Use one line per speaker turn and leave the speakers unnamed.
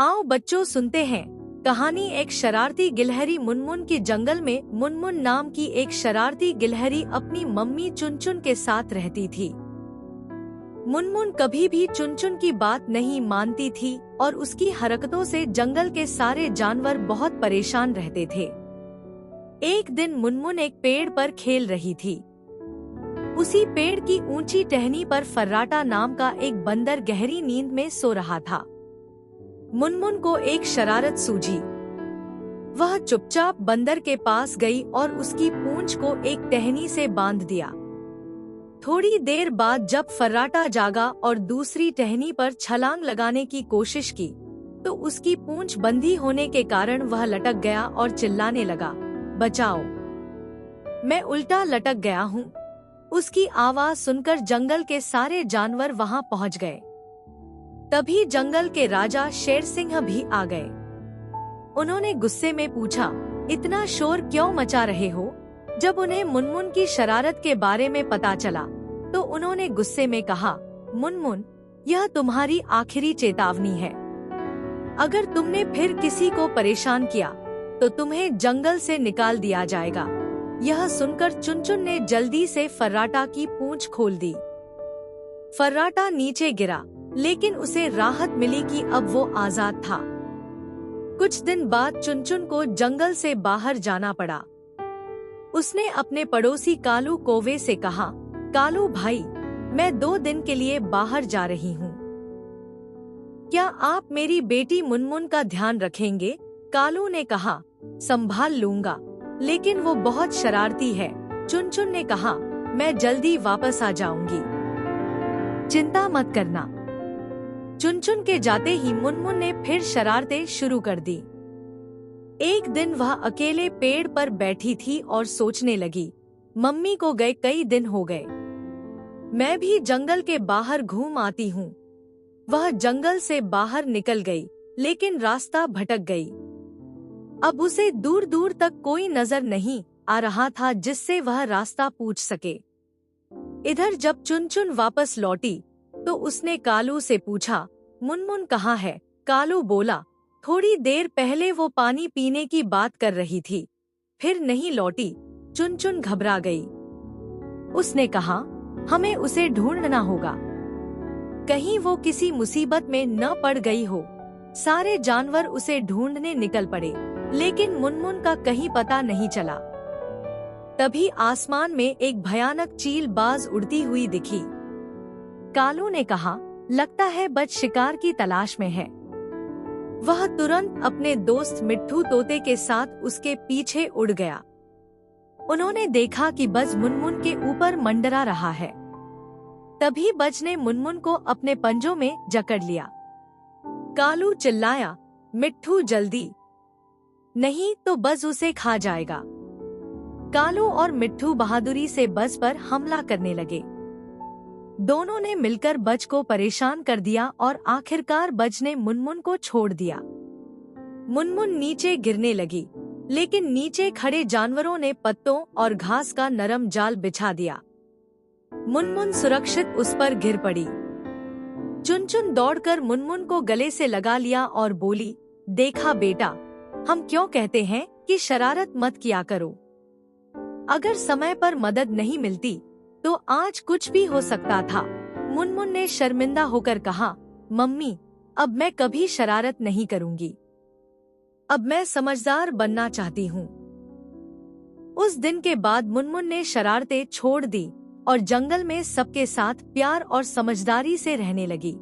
आओ बच्चों सुनते हैं कहानी। एक शरारती गिलहरी मुनमुन की। जंगल में मुनमुन नाम की एक शरारती गिलहरी अपनी मम्मी चुनचुन के साथ रहती थी। मुनमुन कभी भी चुनचुन की बात नहीं मानती थी और उसकी हरकतों से जंगल के सारे जानवर बहुत परेशान रहते थे। एक दिन मुनमुन एक पेड़ पर खेल रही थी। उसी पेड़ की ऊंची टहनी पर फर्राटा नाम का एक बंदर गहरी नींद में सो रहा था। मुनमुन को एक शरारत सूझी। वह चुपचाप बंदर के पास गई और उसकी पूंछ को एक टहनी से बांध दिया। थोड़ी देर बाद जब फर्राटा जागा और दूसरी टहनी पर छलांग लगाने की कोशिश की तो उसकी पूंछ बंधी होने के कारण वह लटक गया और चिल्लाने लगा, बचाओ, मैं उल्टा लटक गया हूँ। उसकी आवाज सुनकर जंगल के सारे जानवर वहां पहुंच गए। तभी जंगल के राजा शेर सिंह भी आ गए। उन्होंने गुस्से में पूछा, इतना शोर क्यों मचा रहे हो? जब उन्हें मुनमुन की शरारत के बारे में पता चला तो उन्होंने गुस्से में कहा, मुनमुन, यह तुम्हारी आखिरी चेतावनी है। अगर तुमने फिर किसी को परेशान किया तो तुम्हें जंगल से निकाल दिया जाएगा। यह सुनकर चुनचुन ने जल्दी से फर्राटा की पूंछ खोल दी। फर्राटा नीचे गिरा, लेकिन उसे राहत मिली कि अब वो आजाद था। कुछ दिन बाद चुनचुन को जंगल से बाहर जाना पड़ा। उसने अपने पड़ोसी कालू कौवे से कहा, कालू भाई, मैं 2 दिन के लिए बाहर जा रही हूँ। क्या आप मेरी बेटी मुनमुन का ध्यान रखेंगे? कालू ने कहा, संभाल लूंगा, लेकिन वो बहुत शरारती है। चुनचुन ने कहा, मैं जल्दी वापस आ जाऊंगी, चिंता मत करना। चुनचुन के जाते ही मुनमुन ने फिर शरारतें शुरू कर दी। एक दिन वह अकेले पेड़ पर बैठी थी और सोचने लगी, मम्मी को गए कई दिन हो गए, मैं भी जंगल के बाहर घूम आती हूँ। वह जंगल से बाहर निकल गई, लेकिन रास्ता भटक गई। अब उसे दूर दूर तक कोई नजर नहीं आ रहा था जिससे वह रास्ता पूछ सके। इधर जब चुनचुन वापस लौटी तो उसने कालू से पूछा, मुनमुन कहाँ है? कालू बोला, थोड़ी देर पहले वो पानी पीने की बात कर रही थी, फिर नहीं लौटी। चुनचुन घबरा गई। उसने कहा, हमें उसे ढूंढना होगा, कहीं वो किसी मुसीबत में न पड़ गई हो। सारे जानवर उसे ढूंढने निकल पड़े, लेकिन मुनमुन का कहीं पता नहीं चला। तभी आसमान में एक भयानक चील बाज उड़ती हुई दिखी। कालू ने कहा, लगता है बज शिकार की तलाश में है। वह तुरंत अपने दोस्त मिट्ठू तोते के साथ उसके पीछे उड़ गया। उन्होंने देखा कि बज मुनमुन के ऊपर मंडरा रहा है। तभी बज ने मुनमुन को अपने पंजों में जकड़ लिया। कालू चिल्लाया, मिट्ठू जल्दी, नहीं तो बज उसे खा जाएगा। कालू और मिट्ठू बहादुरी से बज पर हमला करने लगे। दोनों ने मिलकर बज को परेशान कर दिया और आखिरकार बज ने मुनमुन को छोड़ दिया। मुनमुन नीचे गिरने लगी, लेकिन नीचे खड़े जानवरों ने पत्तों और घास का नरम जाल बिछा दिया। मुनमुन सुरक्षित उस पर गिर पड़ी। चुनचुन दौड़कर मुनमुन को गले से लगा लिया और बोली, देखा बेटा, हम क्यों कहते हैं कि शरारत मत किया करो। अगर समय पर मदद नहीं मिलती तो आज कुछ भी हो सकता था। मुनमुन ने शर्मिंदा होकर कहा, मम्मी, अब मैं कभी शरारत नहीं करूंगी। अब मैं समझदार बनना चाहती हूँ। उस दिन के बाद मुनमुन ने शरारतें छोड़ दी और जंगल में सबके साथ प्यार और समझदारी से रहने लगी।